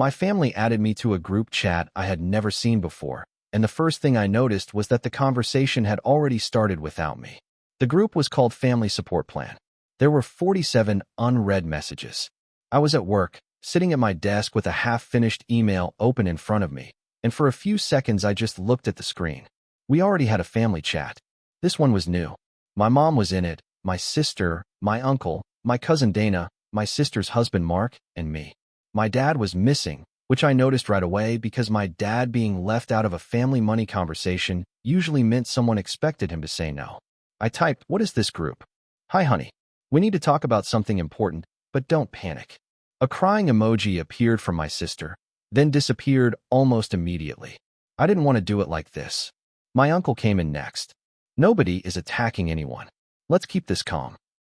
My family added me to a group chat I had never seen before, and the first thing I noticed was that the conversation had already started without me. The group was called Family Support Plan. There were 47 unread messages. I was at work, sitting at my desk with a half-finished email open in front of me, and for a few seconds I just looked at the screen. We already had a family chat. This one was new. My mom was in it, my sister, my uncle, my cousin Dana, my sister's husband Mark, and me. My dad was missing, which I noticed right away because my dad being left out of a family money conversation usually meant someone expected him to say no. I typed, "What is this group? Hi honey. We need to talk about something important, but don't panic." A crying emoji appeared from my sister, then disappeared almost immediately. I didn't want to do it like this. My uncle came in next. "Nobody is attacking anyone. Let's keep this calm."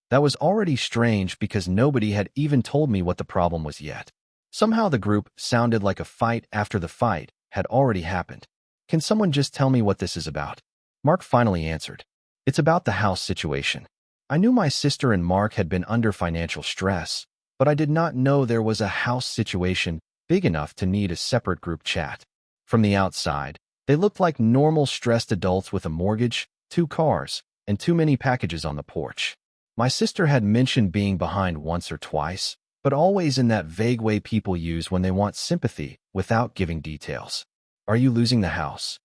That was already strange because nobody had even told me what the problem was yet. Somehow the group sounded like a fight after the fight had already happened. "Can someone just tell me what this is about?" Mark finally answered. "It's about the house situation." I knew my sister and Mark had been under financial stress, but I did not know there was a house situation big enough to need a separate group chat. From the outside, they looked like normal stressed adults with a mortgage, 2 cars, and too many packages on the porch. My sister had mentioned being behind once or twice, but always in that vague way people use when they want sympathy without giving details. "Are you losing the house?"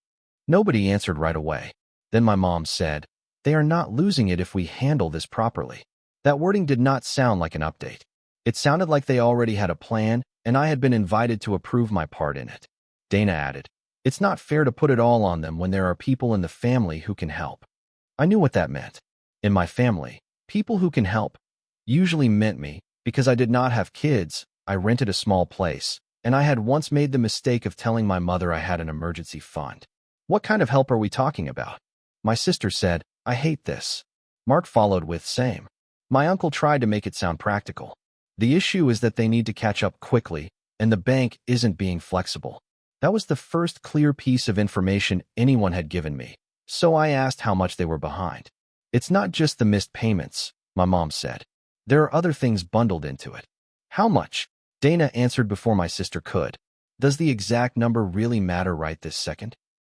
Nobody answered right away. Then my mom said, "They are not losing it if we handle this properly." That wording did not sound like an update. It sounded like they already had a plan, and I had been invited to approve my part in it. Dana added, "It's not fair to put it all on them when there are people in the family who can help." I knew what that meant. In my family, people who can help usually meant me. Because I did not have kids, I rented a small place, and I had once made the mistake of telling my mother I had an emergency fund. "What kind of help are we talking about?" My sister said, "I hate this." Mark followed with, "Same." My uncle tried to make it sound practical. "The issue is that they need to catch up quickly, and the bank isn't being flexible." That was the first clear piece of information anyone had given me, so I asked how much they were behind. "It's not just the missed payments," my mom said. "There are other things bundled into it." "How much?" Dana answered before my sister could. "Does the exact number really matter right this second?"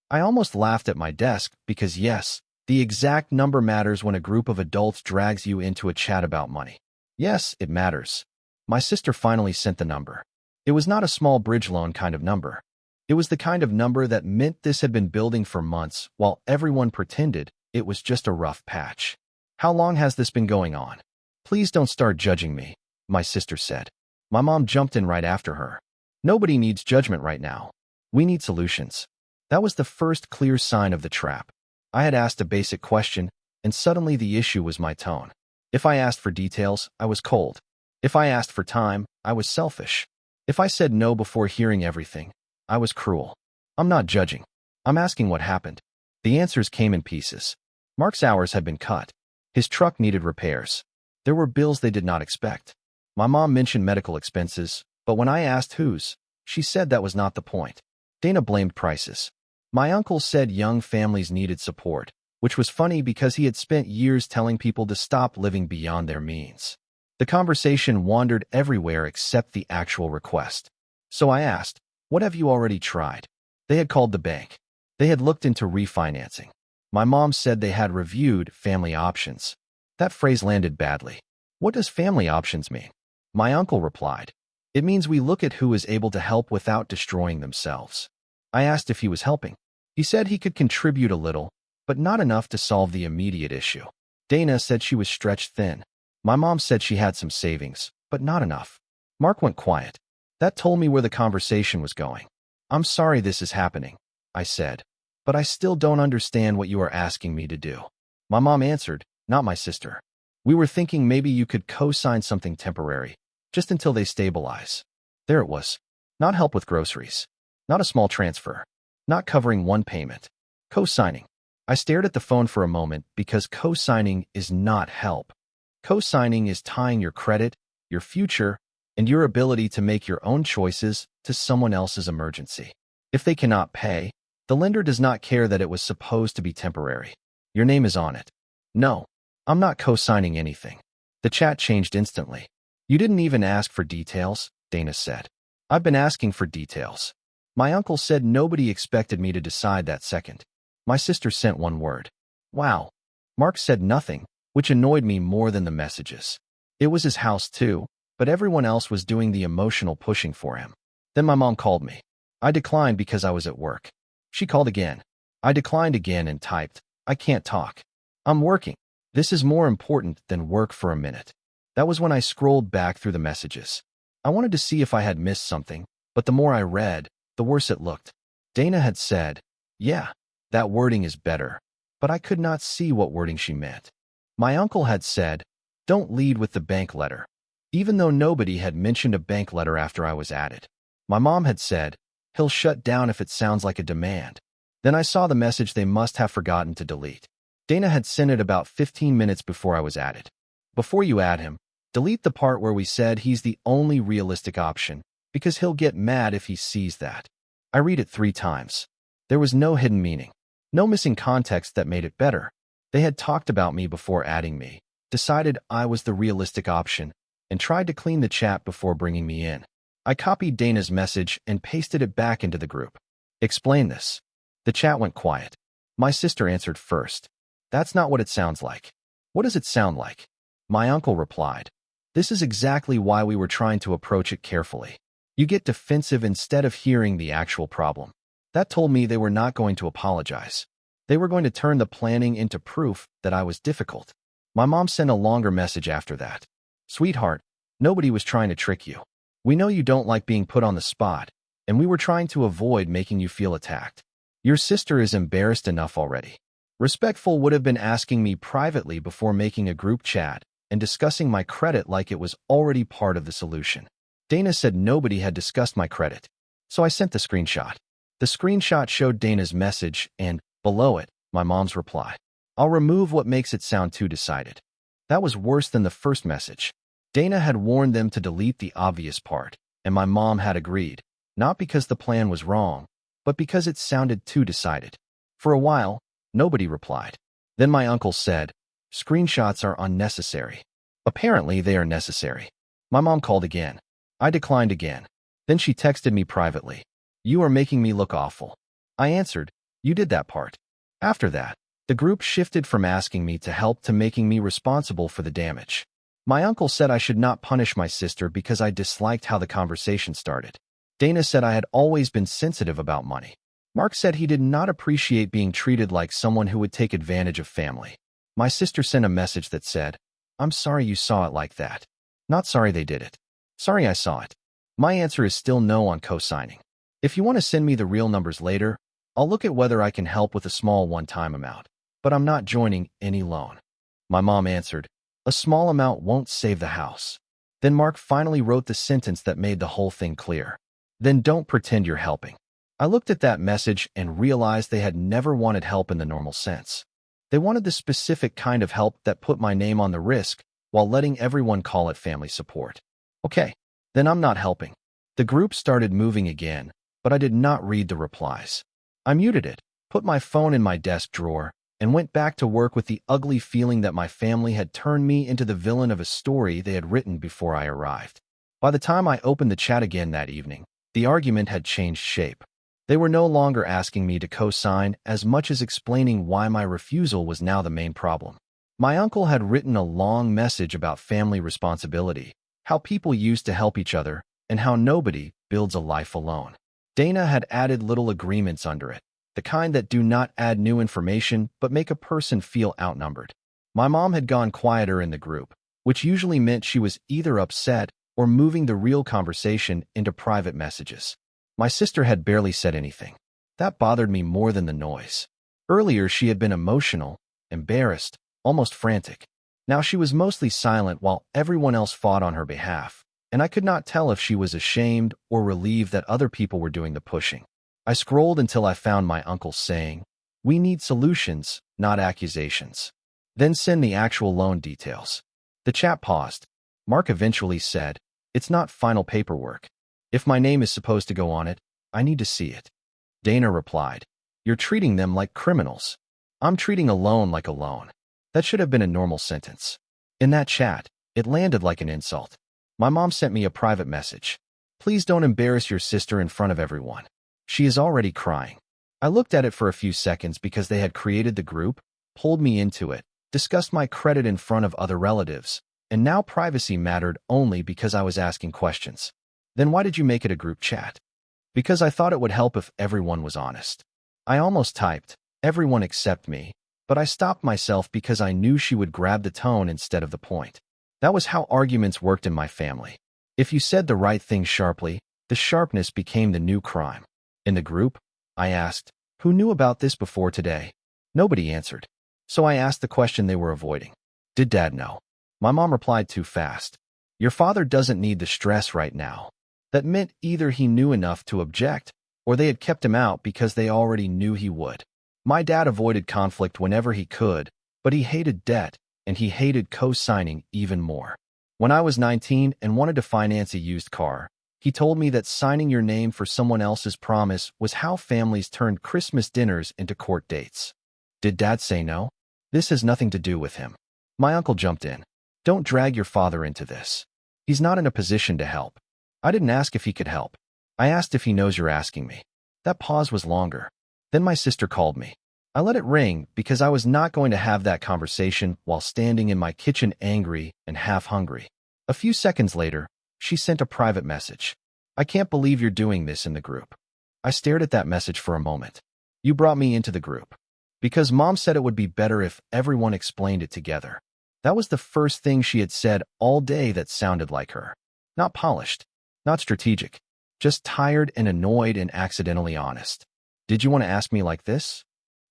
I almost laughed at my desk because yes, the exact number matters when a group of adults drags you into a chat about money. Yes, it matters. My sister finally sent the number. It was not a small bridge loan kind of number. It was the kind of number that meant this had been building for months while everyone pretended it was just a rough patch. "How long has this been going on?" "Please don't start judging me," my sister said. My mom jumped in right after her. "Nobody needs judgment right now. We need solutions." That was the first clear sign of the trap. I had asked a basic question, and suddenly the issue was my tone. If I asked for details, I was cold. If I asked for time, I was selfish. If I said no before hearing everything, I was cruel. I'm not judging. I'm asking what happened. The answers came in pieces. Mark's hours had been cut. His truck needed repairs. There were bills they did not expect. My mom mentioned medical expenses, but when I asked whose, she said that was not the point. Dana blamed prices. My uncle said young families needed support, which was funny because he had spent years telling people to stop living beyond their means. The conversation wandered everywhere except the actual request. So I asked, "What have you already tried?" They had called the bank. They had looked into refinancing. My mom said they had reviewed family options. That phrase landed badly. "What does family options mean?" My uncle replied, "It means we look at who is able to help without destroying themselves." I asked if he was helping. He said he could contribute a little, but not enough to solve the immediate issue. Dana said she was stretched thin. My mom said she had some savings, but not enough. Mark went quiet. That told me where the conversation was going. "I'm sorry this is happening," I said, "but I still don't understand what you are asking me to do." My mom answered, "Not my sister. We were thinking maybe you could co-sign something temporary, just until they stabilize." There it was. Not help with groceries. Not a small transfer. Not covering one payment. Co-signing. I stared at the phone for a moment because co-signing is not help. Co-signing is tying your credit, your future, and your ability to make your own choices to someone else's emergency. If they cannot pay, the lender does not care that it was supposed to be temporary. Your name is on it. "No, I'm not co-signing anything." The chat changed instantly. "You didn't even ask for details," Dana said. I've been asking for details. My uncle said nobody expected me to decide that second. My sister sent one word. Wow. Mark said nothing, which annoyed me more than the messages. It was his house too, but everyone else was doing the emotional pushing for him. Then my mom called me. I declined because I was at work. She called again. I declined again and typed, I can't talk. I'm working. This is more important than work for a minute. That was when I scrolled back through the messages. I wanted to see if I had missed something, but the more I read, the worse it looked. Dana had said, yeah, that wording is better, but I could not see what wording she meant. My uncle had said, don't lead with the bank letter, even though nobody had mentioned a bank letter after I was added. My mom had said, he'll shut down if it sounds like a demand. Then I saw the message they must have forgotten to delete. Dana had sent it about 15 minutes before I was added. Before you add him, delete the part where we said he's the only realistic option, because he'll get mad if he sees that. I read it 3 times. There was no hidden meaning, no missing context that made it better. They had talked about me before adding me, decided I was the realistic option, and tried to clean the chat before bringing me in. I copied Dana's message and pasted it back into the group. Explain this. The chat went quiet. My sister answered first. That's not what it sounds like. What does it sound like? My uncle replied. This is exactly why we were trying to approach it carefully. You get defensive instead of hearing the actual problem. That told me they were not going to apologize. They were going to turn the planning into proof that I was difficult. My mom sent a longer message after that. Sweetheart, nobody was trying to trick you. We know you don't like being put on the spot, and we were trying to avoid making you feel attacked. Your sister is embarrassed enough already. Respectful would have been asking me privately before making a group chat and discussing my credit like it was already part of the solution. Dana said nobody had discussed my credit, so I sent the screenshot. The screenshot showed Dana's message and, below it, my mom's reply. I'll remove what makes it sound too decided. That was worse than the first message. Dana had warned them to delete the obvious part, and my mom had agreed, not because the plan was wrong, but because it sounded too decided. For a while, nobody replied. Then my uncle said, screenshots are unnecessary. Apparently, they are necessary. My mom called again. I declined again. Then she texted me privately. You are making me look awful. I answered, you did that part. After that, the group shifted from asking me to help to making me responsible for the damage. My uncle said I should not punish my sister because I disliked how the conversation started. Dana said I had always been sensitive about money. Mark said he did not appreciate being treated like someone who would take advantage of family. My sister sent a message that said, I'm sorry you saw it like that. Not sorry they did it. Sorry I saw it. My answer is still no on co-signing. If you want to send me the real numbers later, I'll look at whether I can help with a small one-time amount, but I'm not joining any loan. My mom answered, a small amount won't save the house. Then Mark finally wrote the sentence that made the whole thing clear. Then don't pretend you're helping. I looked at that message and realized they had never wanted help in the normal sense. They wanted the specific kind of help that put my name on the risk while letting everyone call it family support. Okay, then I'm not helping. The group started moving again, but I did not read the replies. I muted it, put my phone in my desk drawer, and went back to work with the ugly feeling that my family had turned me into the villain of a story they had written before I arrived. By the time I opened the chat again that evening, the argument had changed shape. They were no longer asking me to co-sign as much as explaining why my refusal was now the main problem. My uncle had written a long message about family responsibility, how people used to help each other, and how nobody builds a life alone. Dana had added little agreements under it, the kind that do not add new information but make a person feel outnumbered. My mom had gone quieter in the group, which usually meant she was either upset or moving the real conversation into private messages. My sister had barely said anything. That bothered me more than the noise. Earlier, she had been emotional, embarrassed, almost frantic. Now she was mostly silent while everyone else fought on her behalf, and I could not tell if she was ashamed or relieved that other people were doing the pushing. I scrolled until I found my uncle saying, we need solutions, not accusations. Then send the actual loan details. The chat paused. Mark eventually said, it's not final paperwork. If my name is supposed to go on it, I need to see it. Dana replied, you're treating them like criminals. I'm treating a loan like a loan. That should have been a normal sentence. In that chat, it landed like an insult. My mom sent me a private message. Please don't embarrass your sister in front of everyone. She is already crying. I looked at it for a few seconds because they had created the group, pulled me into it, discussed my credit in front of other relatives, and now privacy mattered only because I was asking questions. Then why did you make it a group chat? Because I thought it would help if everyone was honest. I almost typed, everyone except me, but I stopped myself because I knew she would grab the tone instead of the point. That was how arguments worked in my family. If you said the right thing sharply, the sharpness became the new crime. In the group, I asked, who knew about this before today? Nobody answered. So I asked the question they were avoiding. Did Dad know? My mom replied too fast. Your father doesn't need the stress right now. That meant either he knew enough to object, or they had kept him out because they already knew he would. My dad avoided conflict whenever he could, but he hated debt, and he hated co-signing even more. When I was 19 and wanted to finance a used car, he told me that signing your name for someone else's promise was how families turned Christmas dinners into court dates. Did Dad say no? This has nothing to do with him. My uncle jumped in. Don't drag your father into this. He's not in a position to help. I didn't ask if he could help. I asked if he knows you're asking me. That pause was longer. Then my sister called me. I let it ring because I was not going to have that conversation while standing in my kitchen angry and half hungry. A few seconds later, she sent a private message. I can't believe you're doing this in the group. I stared at that message for a moment. You brought me into the group. Because Mom said it would be better if everyone explained it together. That was the first thing she had said all day that sounded like her. Not polished. Not strategic, just tired and annoyed and accidentally honest. Did you want to ask me like this?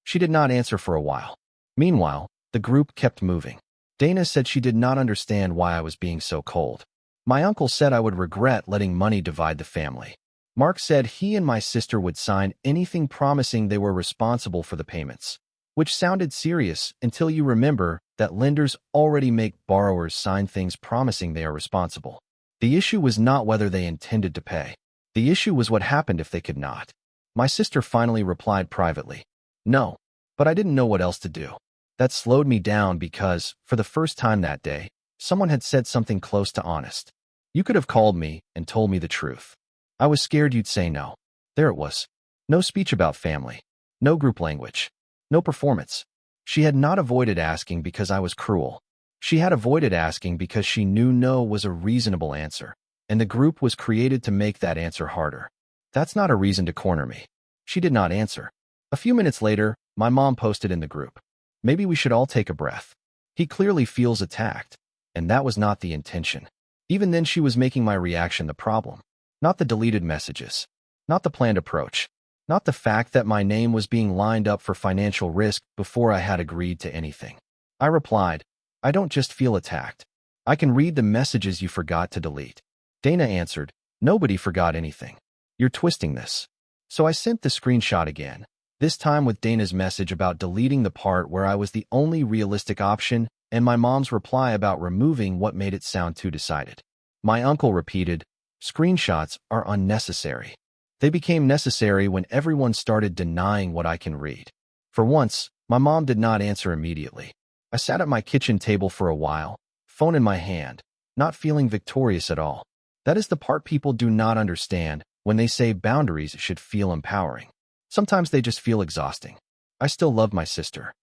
She did not answer for a while. Meanwhile, the group kept moving. Dana said she did not understand why I was being so cold. My uncle said I would regret letting money divide the family. Mark said he and my sister would sign anything promising they were responsible for the payments, which sounded serious until you remember that lenders already make borrowers sign things promising they are responsible. The issue was not whether they intended to pay. The issue was what happened if they could not. My sister finally replied privately, no, but I didn't know what else to do. That slowed me down because, for the first time that day, someone had said something close to honest. You could have called me and told me the truth. I was scared you'd say no. There it was. No speech about family. No group language. No performance. She had not avoided asking because I was cruel. She had avoided asking because she knew no was a reasonable answer, and the group was created to make that answer harder. That's not a reason to corner me. She did not answer. A few minutes later, my mom posted in the group. Maybe we should all take a breath. He clearly feels attacked, and that was not the intention. Even then she was making my reaction the problem. Not the deleted messages. Not the planned approach. Not the fact that my name was being lined up for financial risk before I had agreed to anything. I replied, I don't just feel attacked. I can read the messages you forgot to delete. Dana answered, nobody forgot anything. You're twisting this. So I sent the screenshot again, this time with Dana's message about deleting the part where I was the only realistic option and my mom's reply about removing what made it sound too decided. My uncle repeated, screenshots are unnecessary. They became necessary when everyone started denying what I can read. For once, my mom did not answer immediately. I sat at my kitchen table for a while, phone in my hand, not feeling victorious at all. That is the part people do not understand when they say boundaries should feel empowering. Sometimes they just feel exhausting. I still loved my sister.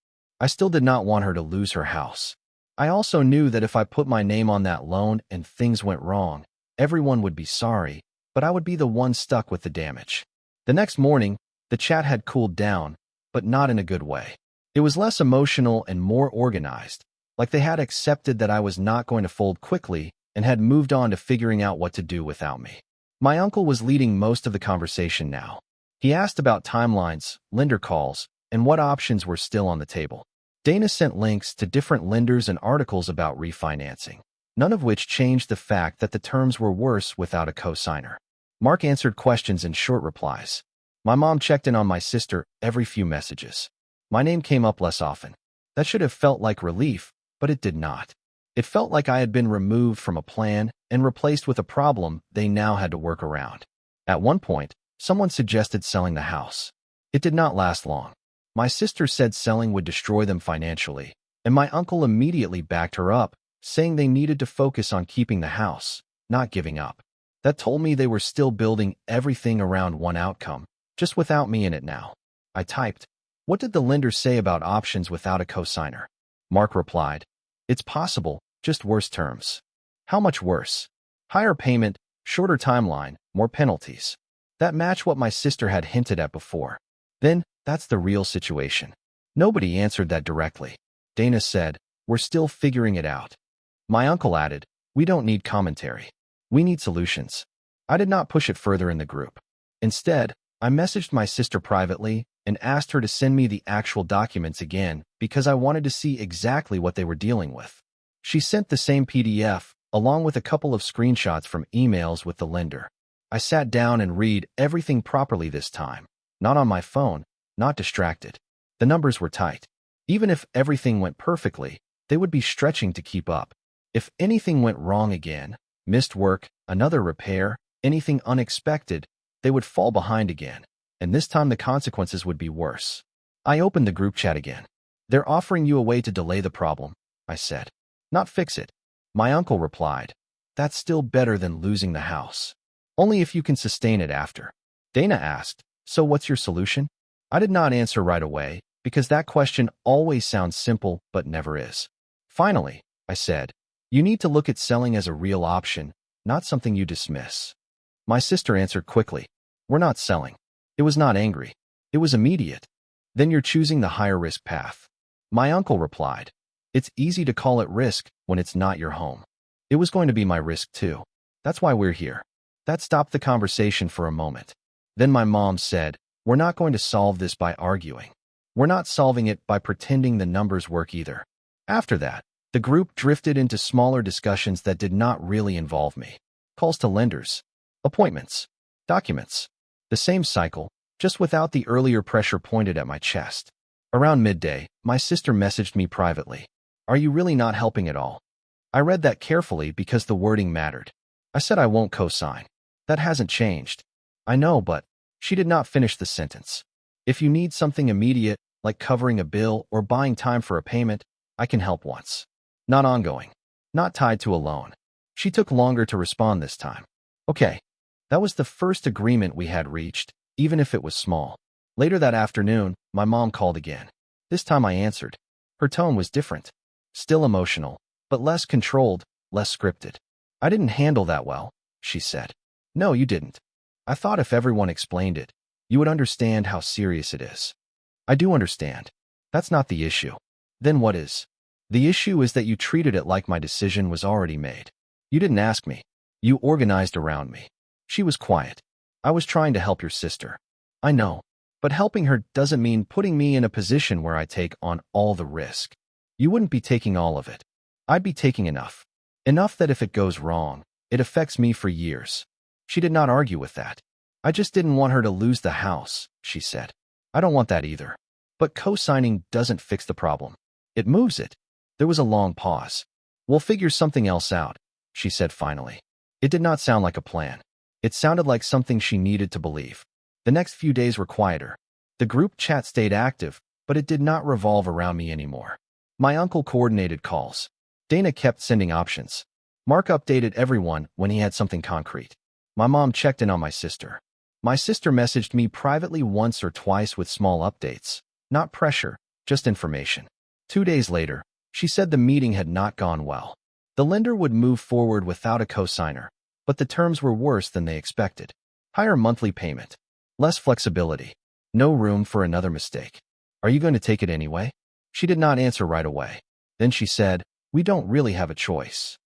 I still did not want her to lose her house. I also knew that if I put my name on that loan and things went wrong, everyone would be sorry, but I would be the one stuck with the damage. The next morning, the chat had cooled down, but not in a good way. It was less emotional and more organized, like they had accepted that I was not going to fold quickly and had moved on to figuring out what to do without me. My uncle was leading most of the conversation now. He asked about timelines, lender calls, and what options were still on the table. Dana sent links to different lenders and articles about refinancing, none of which changed the fact that the terms were worse without a co-signer. Mark answered questions in short replies. My mom checked in on my sister every few messages. My name came up less often. That should have felt like relief, but it did not. It felt like I had been removed from a plan and replaced with a problem they now had to work around. At one point, someone suggested selling the house. It did not last long. My sister said selling would destroy them financially, and my uncle immediately backed her up, saying they needed to focus on keeping the house, not giving up. That told me they were still building everything around one outcome, just without me in it now. I typed, "What did the lender say about options without a cosigner?" Mark replied, "It's possible, just worse terms." How much worse? Higher payment, shorter timeline, more penalties. That matched what my sister had hinted at before. Then, that's the real situation. Nobody answered that directly. Dana said, "We're still figuring it out." My uncle added, "We don't need commentary. We need solutions." I did not push it further in the group. Instead, I messaged my sister privately and asked her to send me the actual documents again because I wanted to see exactly what they were dealing with. She sent the same PDF, along with a couple of screenshots from emails with the lender. I sat down and read everything properly this time. Not on my phone, not distracted. The numbers were tight. Even if everything went perfectly, they would be stretching to keep up. If anything went wrong again, missed work, another repair, anything unexpected, they would fall behind again, and this time the consequences would be worse. I opened the group chat again. "They're offering you a way to delay the problem," I said. "Not fix it." My uncle replied, "That's still better than losing the house. Only if you can sustain it after." Dana asked, "So what's your solution?" I did not answer right away, because that question always sounds simple but never is. Finally, I said, "You need to look at selling as a real option, not something you dismiss." My sister answered quickly, "We're not selling." It was not angry. It was immediate. "Then you're choosing the higher risk path." My uncle replied, "It's easy to call it risk when it's not your home." It was going to be my risk too. That's why we're here. That stopped the conversation for a moment. Then my mom said, "We're not going to solve this by arguing. We're not solving it by pretending the numbers work either." After that, the group drifted into smaller discussions that did not really involve me. Calls to lenders, appointments, documents. The same cycle, just without the earlier pressure pointed at my chest. Around midday, my sister messaged me privately. "Are you really not helping at all?" I read that carefully because the wording mattered. I said I won't co-sign. That hasn't changed. I know, but she did not finish the sentence. "If you need something immediate, like covering a bill or buying time for a payment, I can help once. Not ongoing. Not tied to a loan." She took longer to respond this time. Okay. That was the first agreement we had reached, even if it was small. Later that afternoon, my mom called again. This time I answered. Her tone was different. Still emotional, but less controlled, less scripted. "I didn't handle that well," she said. "No, you didn't. I thought if everyone explained it, you would understand how serious it is." "I do understand. That's not the issue." "Then what is?" "The issue is that you treated it like my decision was already made. You didn't ask me. You organized around me." She was quiet. "I was trying to help your sister." "I know. But helping her doesn't mean putting me in a position where I take on all the risk." "You wouldn't be taking all of it. I'd be taking enough. Enough that if it goes wrong, it affects me for years." She did not argue with that. "I just didn't want her to lose the house," she said. "I don't want that either. But co-signing doesn't fix the problem. It moves it." There was a long pause. "We'll figure something else out," she said finally. It did not sound like a plan. It sounded like something she needed to believe. The next few days were quieter. The group chat stayed active, but it did not revolve around me anymore. My uncle coordinated calls. Dana kept sending options. Mark updated everyone when he had something concrete. My mom checked in on my sister. My sister messaged me privately once or twice with small updates. Not pressure, just information. 2 days later, she said the meeting had not gone well. The lender would move forward without a cosigner, but the terms were worse than they expected. Higher monthly payment. Less flexibility. No room for another mistake. "Are you going to take it anyway?" She did not answer right away. Then she said, "We don't really have a choice."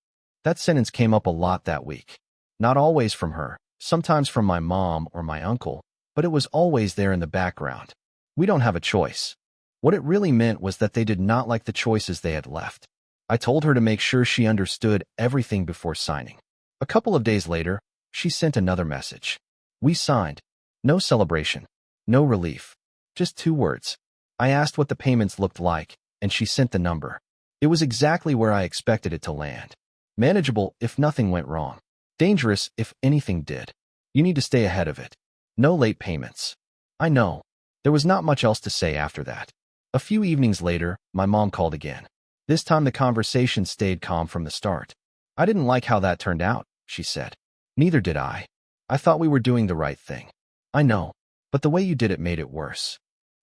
That sentence came up a lot that week. Not always from her, sometimes from my mom or my uncle, but it was always there in the background. We don't have a choice. What it really meant was that they did not like the choices they had left. I told her to make sure she understood everything before signing. A couple of days later, she sent another message. We signed. No celebration. No relief. Just 2 words. I asked what the payments looked like, and she sent the number. It was exactly where I expected it to land. Manageable if nothing went wrong. Dangerous if anything did. You need to stay ahead of it. No late payments. I know. There was not much else to say after that. A few evenings later, my mom called again. This time the conversation stayed calm from the start. "I didn't like how that turned out," she said. Neither did I. I thought we were doing the right thing. I know, but the way you did it made it worse.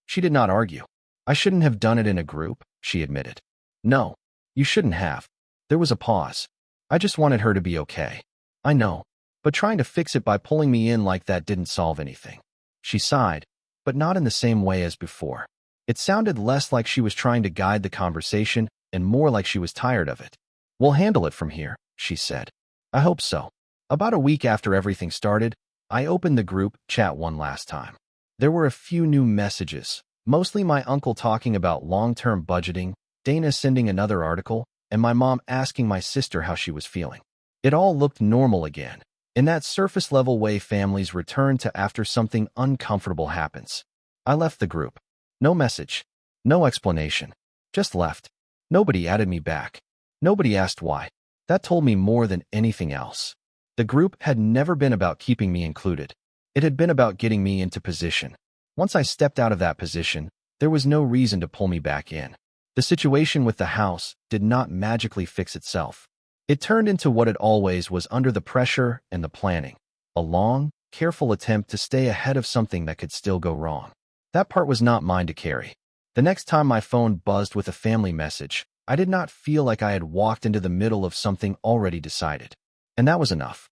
She did not argue. I shouldn't have done it in a group, she admitted. No, you shouldn't have. There was a pause. I just wanted her to be okay. I know, but trying to fix it by pulling me in like that didn't solve anything. She sighed, but not in the same way as before. It sounded less like she was trying to guide the conversation and more like she was tired of it. We'll handle it from here, she said. I hope so. About a week after everything started, I opened the group chat one last time. There were a few new messages, mostly my uncle talking about long-term budgeting, Dana sending another article, and my mom asking my sister how she was feeling. It all looked normal again, in that surface-level way families return to after something uncomfortable happens. I left the group. No message. No explanation. Just left. Nobody added me back. Nobody asked why. That told me more than anything else. The group had never been about keeping me included. It had been about getting me into position. Once I stepped out of that position, there was no reason to pull me back in. The situation with the house did not magically fix itself. It turned into what it always was under the pressure and the planning. A long, careful attempt to stay ahead of something that could still go wrong. That part was not mine to carry. The next time my phone buzzed with a family message, I did not feel like I had walked into the middle of something already decided. And that was enough.